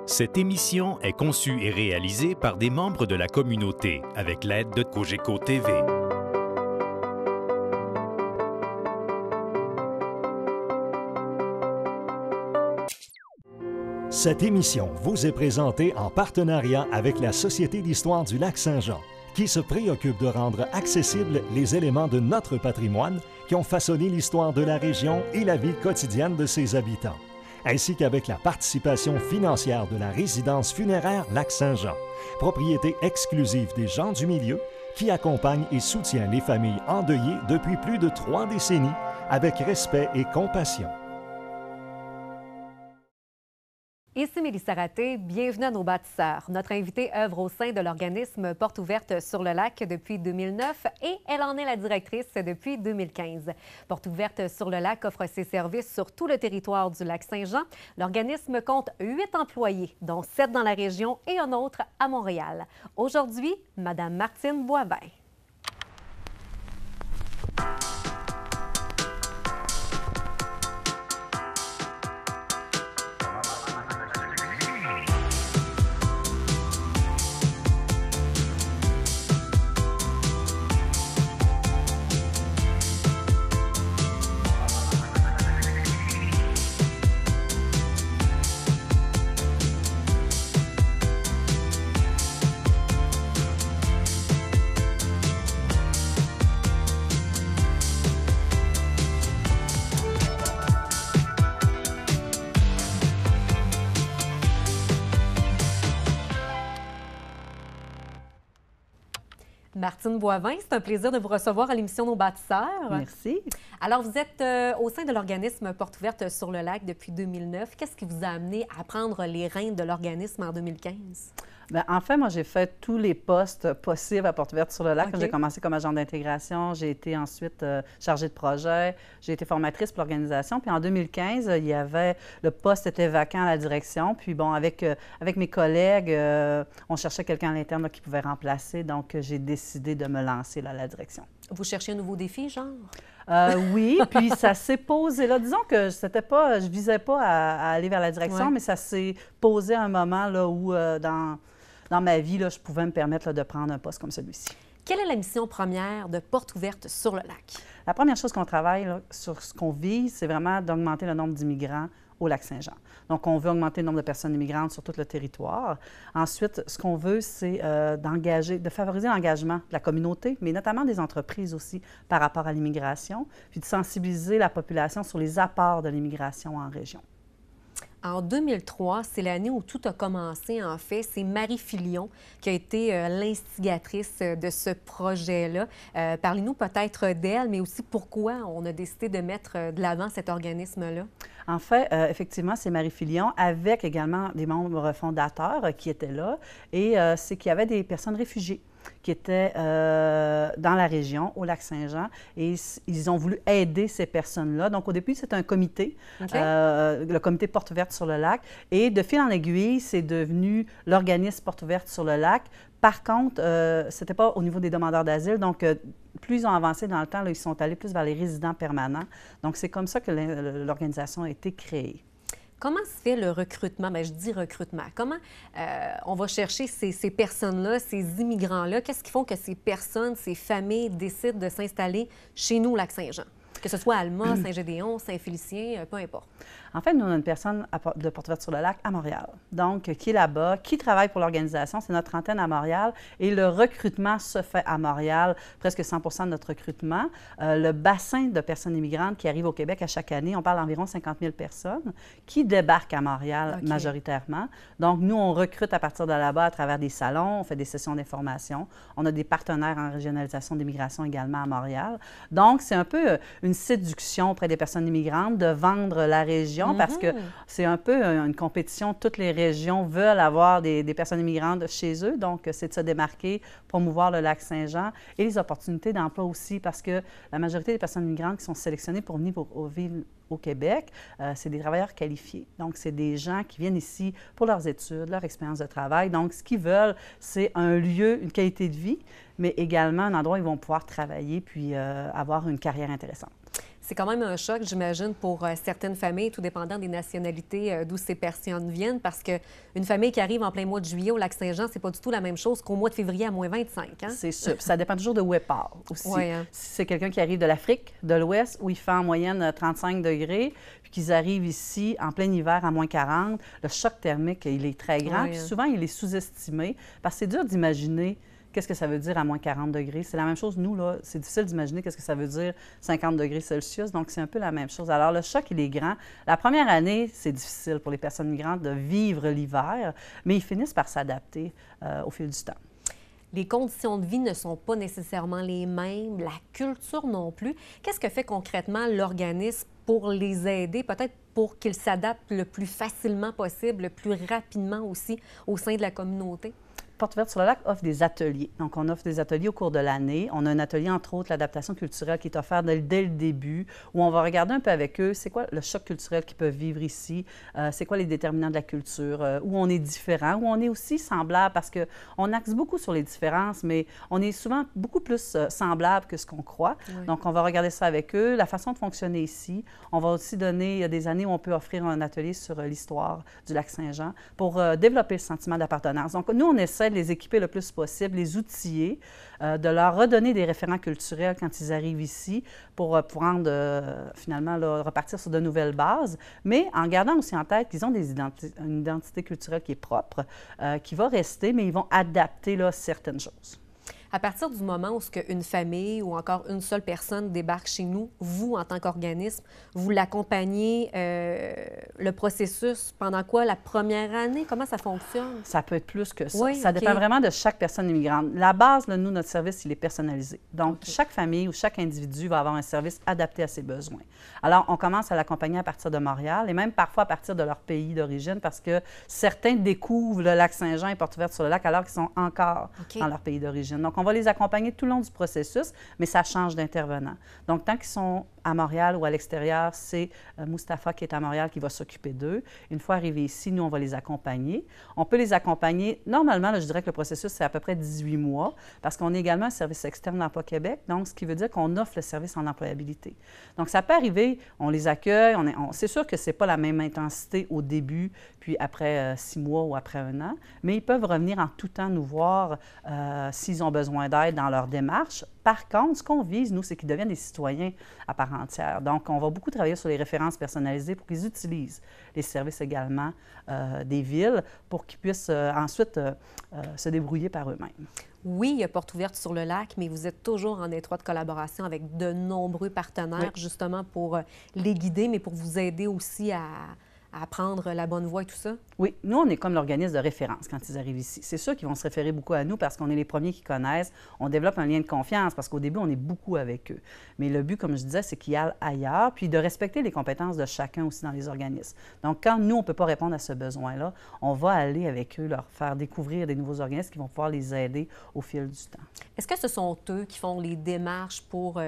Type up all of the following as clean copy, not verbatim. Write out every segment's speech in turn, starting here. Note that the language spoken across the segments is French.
Cette émission est conçue et réalisée par des membres de la communauté avec l'aide de Cogeco TV. Cette émission vous est présentée en partenariat avec la Société d'histoire du Lac-Saint-Jean, qui se préoccupe de rendre accessibles les éléments de notre patrimoine qui ont façonné l'histoire de la région et la vie quotidienne de ses habitants, ainsi qu'avec la participation financière de la résidence funéraire Lac-Saint-Jean, propriété exclusive des gens du milieu, qui accompagne et soutient les familles endeuillées depuis plus de 3 décennies avec respect et compassion. Ici Mélissa Raté, bienvenue à nos bâtisseurs. Notre invitée œuvre au sein de l'organisme Porte ouverte sur le lac depuis 2009 et elle en est la directrice depuis 2015. Porte ouverte sur le lac offre ses services sur tout le territoire du lac Saint-Jean. L'organisme compte 8 employés, dont 7 dans la région et un autre à Montréal. Aujourd'hui, Mme Martine Boivin. Martine Boivin, c'est un plaisir de vous recevoir à l'émission Nos bâtisseurs. Merci. Alors, vous êtes au sein de l'organisme Porte ouverte sur le lac depuis 2009. Qu'est-ce qui vous a amené à prendre les rênes de l'organisme en 2015? Bien, en fait, moi, j'ai fait tous les postes possibles à Porte ouverte sur le lac. J'ai commencé comme agent d'intégration. J'ai été ensuite chargée de projet. J'ai été formatrice pour l'organisation. Puis en 2015, le poste était vacant à la direction. Puis bon, avec mes collègues, on cherchait quelqu'un à l'interne qui pouvait remplacer. Donc, j'ai décidé de me lancer là, à la direction. Vous cherchez un nouveau défi, genre? Oui, puis ça s'est posé là. Disons que je visais pas à aller vers la direction, mais ça s'est posé à un moment là, où, dans ma vie, là, je pouvais me permettre là, de prendre un poste comme celui-ci. Quelle est la mission première de Porte ouverte sur le lac? La première chose qu'on travaille là, sur ce qu'on vise, c'est vraiment d'augmenter le nombre d'immigrants au Lac-Saint-Jean. Donc, on veut augmenter le nombre de personnes immigrantes sur tout le territoire. Ensuite, ce qu'on veut, c'est de favoriser l'engagement de la communauté, mais notamment des entreprises aussi par rapport à l'immigration, puis de sensibiliser la population sur les apports de l'immigration en région. En 2003, c'est l'année où tout a commencé, en fait. C'est Marie Filion qui a été l'instigatrice de ce projet-là. Parlez-nous peut-être d'elle, mais aussi pourquoi on a décidé de mettre de l'avant cet organisme-là. En fait, effectivement, c'est Marie Filion, avec également des membres fondateurs qui étaient là. Et c'est qu'il y avait des personnes réfugiées qui étaient dans la région, au Lac-Saint-Jean, et ils ont voulu aider ces personnes-là. Donc, au début, c'était un comité, le comité Porte ouverte sur le lac, et de fil en aiguille, c'est devenu l'organisme Porte ouverte sur le lac. Par contre, ce n'était pas au niveau des demandeurs d'asile, donc plus ils ont avancé dans le temps, là, ils sont allés plus vers les résidents permanents. Donc, c'est comme ça que l'organisation a été créée. Comment se fait le recrutement? Bien, je dis recrutement. Comment on va chercher ces personnes-là, ces immigrants-là? Qu'est-ce qui font que ces personnes, ces familles décident de s'installer chez nous au Lac-Saint-Jean? Que ce soit Alma, Saint-Gédéon, Saint-Félicien, peu importe. En fait, nous, on a une personne de Porte ouverte sur le lac à Montréal, donc qui est là-bas, qui travaille pour l'organisation. C'est notre antenne à Montréal et le recrutement se fait à Montréal, presque 100 de notre recrutement. Le bassin de personnes immigrantes qui arrivent au Québec à chaque année, on parle d'environ 50 000 personnes qui débarquent à Montréal majoritairement. Donc, nous, on recrute à partir de là-bas à travers des salons, on fait des sessions d'information. On a des partenaires en régionalisation d'immigration également à Montréal. Donc, c'est un peu une séduction auprès des personnes immigrantes de vendre la région parce que c'est un peu une compétition. Toutes les régions veulent avoir des personnes immigrantes chez eux. Donc, c'est de se démarquer, promouvoir le Lac-Saint-Jean et les opportunités d'emploi aussi parce que la majorité des personnes immigrantes qui sont sélectionnées pour venir vivre au Québec, c'est des travailleurs qualifiés. Donc, c'est des gens qui viennent ici pour leurs études, leur expérience de travail. Donc, ce qu'ils veulent, c'est un lieu, une qualité de vie, mais également un endroit où ils vont pouvoir travailler puis avoir une carrière intéressante. C'est quand même un choc, j'imagine, pour certaines familles, tout dépendant des nationalités d'où ces personnes viennent, parce qu'une famille qui arrive en plein mois de juillet au Lac-Saint-Jean, c'est pas du tout la même chose qu'au mois de février à moins 25. Hein? C'est sûr. Puis ça dépend toujours de où elle part aussi. Ouais, hein? Si c'est quelqu'un qui arrive de l'Afrique, de l'Ouest, où il fait en moyenne 35 degrés, puis qu'ils arrivent ici en plein hiver à moins 40, le choc thermique, il est très grand. Ouais, Puis hein? souvent, il est sous-estimé, parce que c'est dur d'imaginer qu'est-ce que ça veut dire à moins 40 degrés. C'est la même chose, nous, là, c'est difficile d'imaginer qu'est-ce que ça veut dire 50 degrés Celsius, donc c'est un peu la même chose. Alors, le choc, il est grand. La première année, c'est difficile pour les personnes migrantes de vivre l'hiver, mais ils finissent par s'adapter au fil du temps. Les conditions de vie ne sont pas nécessairement les mêmes, la culture non plus. Qu'est-ce que fait concrètement l'organisme pour les aider, peut-être pour qu'ils s'adaptent le plus facilement possible, le plus rapidement aussi au sein de la communauté? Portes ouvertes sur le lac offre des ateliers. Donc, on offre des ateliers au cours de l'année. On a un atelier, entre autres, l'adaptation culturelle qui est offert dès le début, où on va regarder un peu avec eux, c'est quoi le choc culturel qu'ils peuvent vivre ici, c'est quoi les déterminants de la culture, où on est différent, où on est aussi semblable, parce qu'on axe beaucoup sur les différences, mais on est souvent beaucoup plus semblable que ce qu'on croit. Oui. Donc, on va regarder ça avec eux, la façon de fonctionner ici. On va aussi donner, il y a des années où on peut offrir un atelier sur l'histoire du Lac-Saint-Jean pour développer le sentiment d'appartenance. Donc, nous, on essaie de les équiper le plus possible, les outiller, de leur redonner des référents culturels quand ils arrivent ici pour rendre, finalement, là, repartir sur de nouvelles bases, mais en gardant aussi en tête qu'ils ont une identité culturelle qui est propre, qui va rester, mais ils vont adapter là, certaines choses. À partir du moment où une famille ou encore une seule personne débarque chez nous, vous, en tant qu'organisme, vous l'accompagnez le processus pendant quoi? La première année? Comment ça fonctionne? Ça peut être plus que ça. Oui, ça dépend vraiment de chaque personne immigrante. La base, là, nous, notre service, il est personnalisé. Donc, chaque famille ou chaque individu va avoir un service adapté à ses besoins. Alors, on commence à l'accompagner à partir de Montréal et même parfois à partir de leur pays d'origine parce que certains découvrent le Lac-Saint-Jean et Portes ouvertes sur le lac alors qu'ils sont encore dans leur pays d'origine. Donc, on va les accompagner tout le long du processus, mais ça change d'intervenant. Donc, tant qu'ils sont à Montréal ou à l'extérieur, c'est Mustapha qui est à Montréal qui va s'occuper d'eux. Une fois arrivés ici, nous, on va les accompagner. On peut les accompagner, normalement, là, je dirais que le processus, c'est à peu près 18 mois, parce qu'on est également un service externe d'Emploi Québec, donc ce qui veut dire qu'on offre le service en employabilité. Donc, ça peut arriver, on les accueille, c'est sûr que ce n'est pas la même intensité au début, puis après 6 mois ou après 1 an, mais ils peuvent revenir en tout temps nous voir s'ils ont besoin d'aide dans leur démarche. Par contre, ce qu'on vise, nous, c'est qu'ils deviennent des citoyens à part entière. Donc, on va beaucoup travailler sur les références personnalisées pour qu'ils utilisent les services également des villes pour qu'ils puissent ensuite se débrouiller par eux-mêmes. Oui, il y a Portes ouvertes sur le lac, mais vous êtes toujours en étroite collaboration avec de nombreux partenaires, justement pour les guider, mais pour vous aider aussi à prendre la bonne voie et tout ça? Oui, nous, on est comme l'organisme de référence quand ils arrivent ici. C'est sûr qu'ils vont se référer beaucoup à nous parce qu'on est les premiers qui connaissent. On développe un lien de confiance parce qu'au début, on est beaucoup avec eux. Mais le but, comme je disais, c'est qu'ils aillent ailleurs, puis de respecter les compétences de chacun aussi dans les organismes. Donc, quand nous, on ne peut pas répondre à ce besoin-là, on va aller avec eux, leur faire découvrir des nouveaux organismes qui vont pouvoir les aider au fil du temps. Est-ce que ce sont eux qui font les démarches pour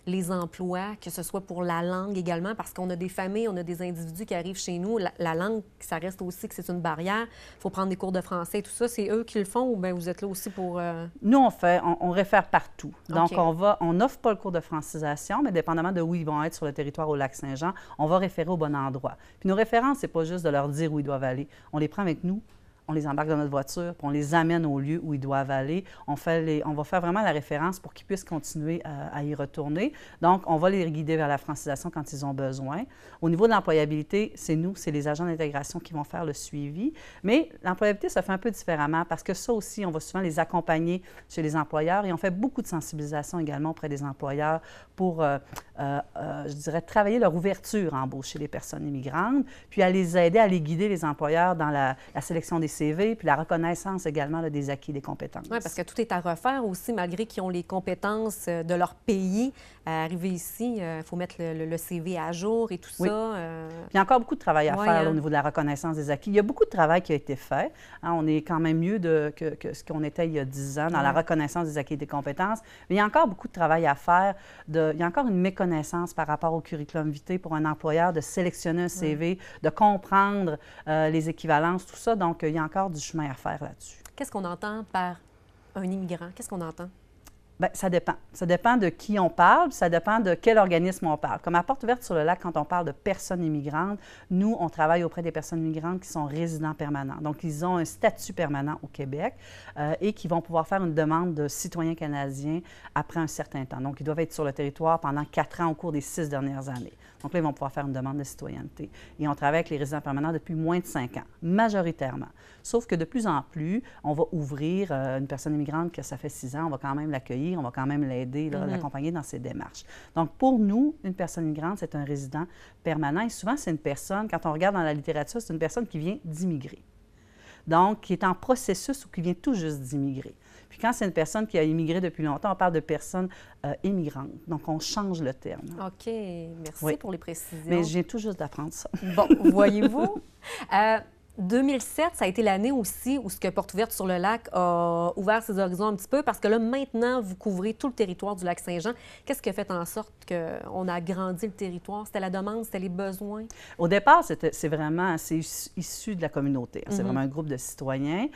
les emplois, que ce soit pour la langue également, parce qu'on a des familles, on a des individus qui arrivent chez nous. La langue, ça reste aussi que c'est une barrière. Il faut prendre des cours de français et tout ça. C'est eux qui le font ou bien vous êtes là aussi pour... Nous, on réfère partout. Donc, on n'offre pas le cours de francisation, mais dépendamment de où ils vont être sur le territoire au Lac-Saint-Jean, on va référer au bon endroit. Puis nos références, c'est pas juste de leur dire où ils doivent aller. On les prend avec nous. On les embarque dans notre voiture, puis on les amène au lieu où ils doivent aller. On va faire vraiment la référence pour qu'ils puissent continuer à y retourner. Donc, on va les guider vers la francisation quand ils ont besoin. Au niveau de l'employabilité, c'est les agents d'intégration qui vont faire le suivi. Mais l'employabilité se fait un peu différemment parce que ça aussi, on va souvent les accompagner chez les employeurs et on fait beaucoup de sensibilisation également auprès des employeurs pour, je dirais, travailler leur ouverture à embaucher les personnes immigrantes, puis à les aider, à les guider, les employeurs, dans la sélection des CV, puis la reconnaissance également là, des acquis, des compétences. Oui, parce que tout est à refaire aussi, malgré qu'ils ont les compétences de leur pays. Arriver ici, il faut mettre le CV à jour et tout ça. Puis il y a encore beaucoup de travail à faire là, au niveau de la reconnaissance des acquis. Il y a beaucoup de travail qui a été fait. Hein, on est quand même mieux que ce qu'on était il y a 10 ans dans la reconnaissance des acquis et des compétences. Mais il y a encore beaucoup de travail à faire. Il y a encore une méconnaissance par rapport au curriculum vitae pour un employeur de sélectionner un CV, de comprendre les équivalences, tout ça. Donc, il y a encore du chemin à faire là-dessus. Qu'est-ce qu'on entend par un immigrant? Qu'est-ce qu'on entend? Bien, ça dépend. Ça dépend de qui on parle, puis ça dépend de quel organisme on parle. Comme à Porte ouverte sur le lac, quand on parle de personnes immigrantes, nous, on travaille auprès des personnes immigrantes qui sont résidents permanents. Donc, ils ont un statut permanent au Québec et qui vont pouvoir faire une demande de citoyen canadien après un certain temps. Donc, ils doivent être sur le territoire pendant 4 ans au cours des 6 dernières années. Donc là, ils vont pouvoir faire une demande de citoyenneté. Et on travaille avec les résidents permanents depuis moins de 5 ans, majoritairement. Sauf que de plus en plus, on va ouvrir une personne immigrante que ça fait 6 ans, on va quand même l'accueillir, on va quand même l'aider, l'accompagner dans ses démarches. Donc, pour nous, une personne immigrante, c'est un résident permanent. Et souvent, c'est une personne, quand on regarde dans la littérature, c'est une personne qui vient d'immigrer. Donc, qui est en processus ou qui vient tout juste d'immigrer. Puis quand c'est une personne qui a immigré depuis longtemps, on parle de personnes immigrantes. Donc, on change le terme. OK. Merci pour les précisions. Mais je viens tout juste d'apprendre ça. Bon, voyez-vous. 2007, ça a été l'année aussi où ce que Porte ouverte sur le lac a ouvert ses horizons un petit peu parce que là, maintenant, vous couvrez tout le territoire du lac Saint-Jean. Qu'est-ce qui a fait en sorte qu'on a agrandi le territoire? C'était la demande, c'était les besoins? Au départ, c'est issu de la communauté. C'est vraiment un groupe de citoyens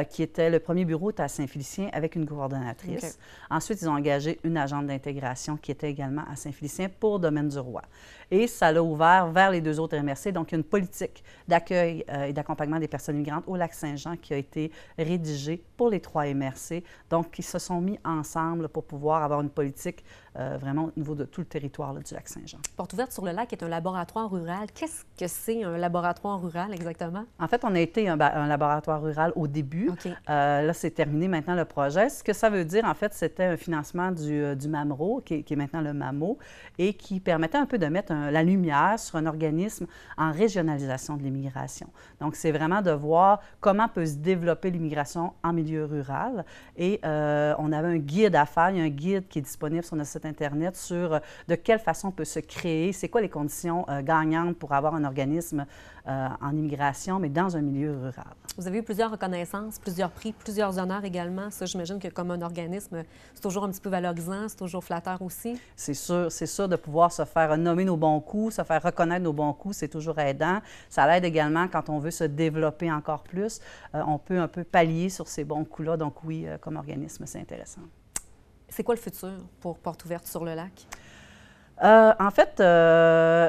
qui était, le premier bureau était à Saint-Félicien avec une coordonnatrice. Okay. Ensuite, ils ont engagé une agente d'intégration qui était également à Saint-Félicien pour Domaine du Roi. Et ça l'a ouvert vers les 2 autres MRC. Donc, il y a une politique d'accueil et d'accompagnement des personnes migrantes au Lac-Saint-Jean qui a été rédigée pour les 3 MRC. Donc, ils se sont mis ensemble pour pouvoir avoir une politique vraiment au niveau de tout le territoire là, du Lac-Saint-Jean. Porte ouverte sur le lac est un laboratoire rural. Qu'est-ce que c'est un laboratoire rural exactement? En fait, on a été un laboratoire rural au début. Okay. Là, c'est terminé maintenant le projet. Ce que ça veut dire, en fait, c'était un financement du MAMRO, qui est maintenant le MAMO, et qui permettait un peu de mettre la lumière sur un organisme en régionalisation de l'immigration. Donc, c'est vraiment de voir comment peut se développer l'immigration en milieu rural. Et on avait un guide à faire. Il y a un guide qui est disponible sur notre site Internet sur de quelle façon on peut se créer, c'est quoi les conditions gagnantes pour avoir un organisme en immigration, mais dans un milieu rural. Vous avez eu plusieurs reconnaissances, plusieurs prix, plusieurs honneurs également. Ça, j'imagine que comme un organisme, c'est toujours un petit peu valorisant, c'est toujours flatteur aussi. C'est sûr de pouvoir se faire nommer nos bons coups, se faire reconnaître nos bons coups, c'est toujours aidant. Ça l'aide également quand on veut se développer encore plus. On peut un peu pallier sur ces bons coups-là. Donc oui, comme organisme, c'est intéressant. C'est quoi le futur pour Porte ouverte sur le lac? En fait,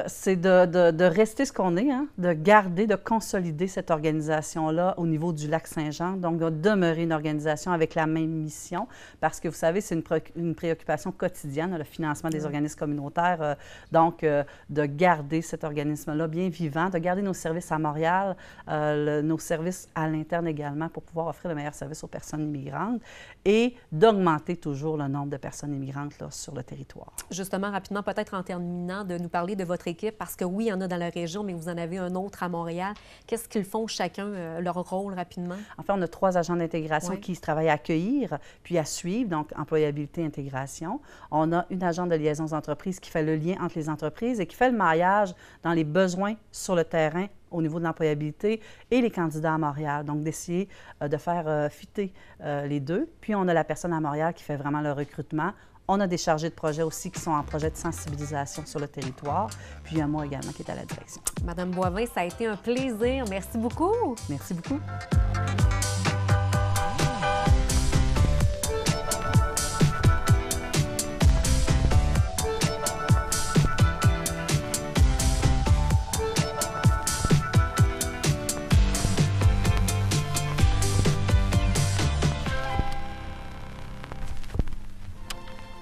c'est de rester ce qu'on est, hein, de garder, de consolider cette organisation-là au niveau du lac Saint-Jean, donc de demeurer une organisation avec la même mission, parce que vous savez, c'est une préoccupation quotidienne, le financement des organismes communautaires, donc de garder cet organisme-là bien vivant, de garder nos services à Montréal, nos services à l'interne également pour pouvoir offrir le meilleur service aux personnes immigrantes et d'augmenter toujours le nombre de personnes immigrantes là, sur le territoire. Justement, rapidement, peut-être en terminant, de nous parler de votre équipe, parce que oui, il y en a dans la région, mais vous en avez un autre à Montréal. Qu'est-ce qu'ils font chacun, leur rôle rapidement? En fait, on a 3 agents d'intégration qui travaillent à accueillir puis à suivre, donc employabilité, intégration. On a une agente de liaison d'entreprise qui fait le lien entre les entreprises et qui fait le maillage dans les besoins sur le terrain au niveau de l'employabilité et les candidats à Montréal. Donc, d'essayer de faire fitter les deux. Puis, on a la personne à Montréal qui fait vraiment le recrutement. On a des chargés de projet aussi qui sont en projet de sensibilisation sur le territoire. Puis, il y a moi également qui est à la direction. Madame Boivin, ça a été un plaisir. Merci beaucoup. Merci beaucoup.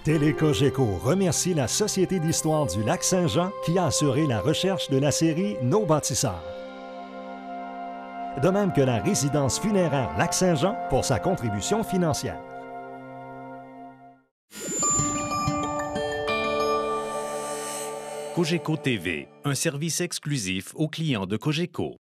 Télé-Cogeco remercie la Société d'histoire du Lac-Saint-Jean qui a assuré la recherche de la série Nos bâtisseurs. De même que la résidence funéraire Lac-Saint-Jean pour sa contribution financière. Cogeco TV, un service exclusif aux clients de Cogeco.